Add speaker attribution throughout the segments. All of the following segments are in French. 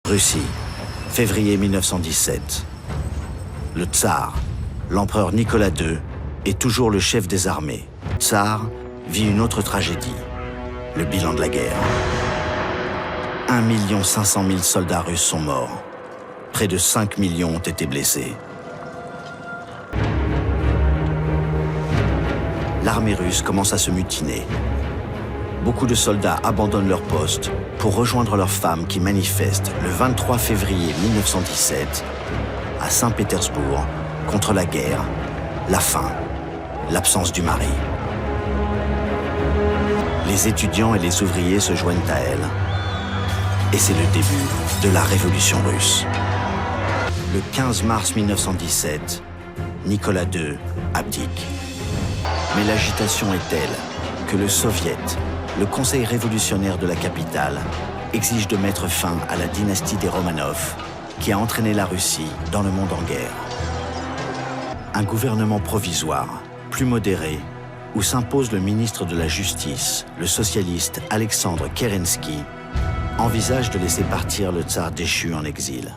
Speaker 1: Russie, février 1917. Le tsar, l'empereur Nicolas II, est toujours le chef des armées. Le tsar vit une autre tragédie, le bilan de la guerre. 1 500 000 soldats russes sont morts. Près de 5 millions ont été blessés. L'armée russe commence à se mutiner. Beaucoup de soldats abandonnent leur poste pour rejoindre leurs femmes qui manifestent le 23 février 1917 à Saint-Pétersbourg contre la guerre, la faim, l'absence du mari. Les étudiants et les ouvriers se joignent à elles. Et c'est le début de la révolution russe. Le 15 mars 1917, Nicolas II abdique. Mais l'agitation est telle que le Soviet, le conseil révolutionnaire de la capitale, exige de mettre fin à la dynastie des Romanov, qui a entraîné la Russie dans le monde en guerre. Un gouvernement provisoire, plus modéré, où s'impose le ministre de la Justice, le socialiste Alexandre Kerensky, envisage de laisser partir le tsar déchu en exil.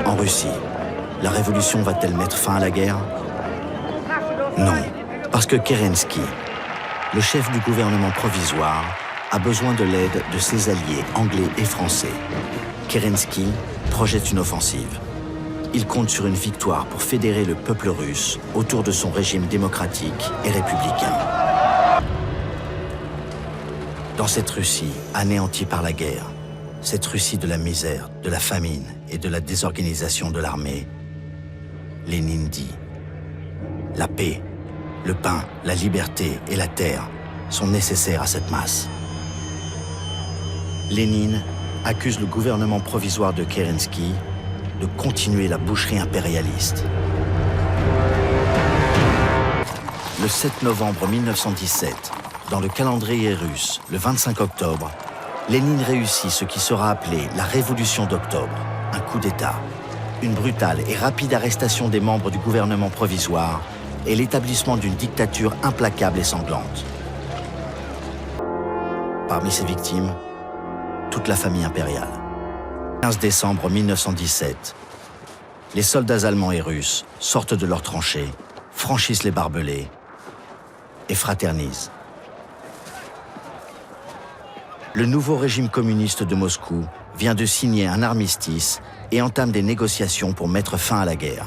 Speaker 1: En Russie, la révolution va-t-elle mettre fin à la guerre? Non, parce que Kerensky, le chef du gouvernement provisoire, a besoin de l'aide de ses alliés anglais et français. Kerensky projette une offensive. Il compte sur une victoire pour fédérer le peuple russe autour de son régime démocratique et républicain. Dans cette Russie anéantie par la guerre, cette Russie de la misère, de la famine et de la désorganisation de l'armée, Lénine dit « La paix, le pain, la liberté et la terre sont nécessaires à cette masse. » Lénine accuse le gouvernement provisoire de Kerensky de continuer la boucherie impérialiste. Le 7 novembre 1917, dans le calendrier russe, le 25 octobre, Lénine réussit ce qui sera appelé la Révolution d'octobre, un coup d'État, une brutale et rapide arrestation des membres du gouvernement provisoire et l'établissement d'une dictature implacable et sanglante. Parmi ses victimes, toute la famille impériale. 15 décembre 1917, les soldats allemands et russes sortent de leurs tranchées, franchissent les barbelés et fraternisent. Le nouveau régime communiste de Moscou vient de signer un armistice et entame des négociations pour mettre fin à la guerre.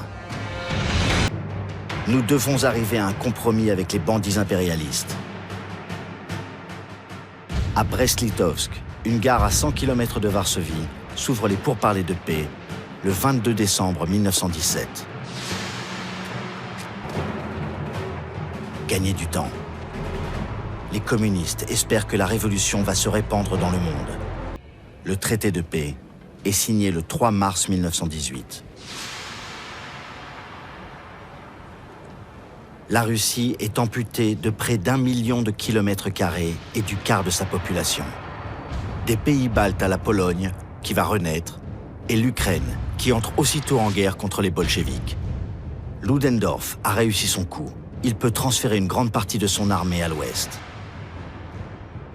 Speaker 1: Nous devons arriver à un compromis avec les bandits impérialistes. À Brest-Litovsk, une gare à 100 km de Varsovie, s'ouvrent les pourparlers de paix le 22 décembre 1917. Gagner du temps. Les communistes espèrent que la révolution va se répandre dans le monde. Le traité de paix est signé le 3 mars 1918. La Russie est amputée de près d'1 million de kilomètres carrés et du quart de sa population. Des pays baltes à la Pologne, qui va renaître, et l'Ukraine, qui entre aussitôt en guerre contre les bolcheviks. Ludendorff a réussi son coup. Il peut transférer une grande partie de son armée à l'ouest.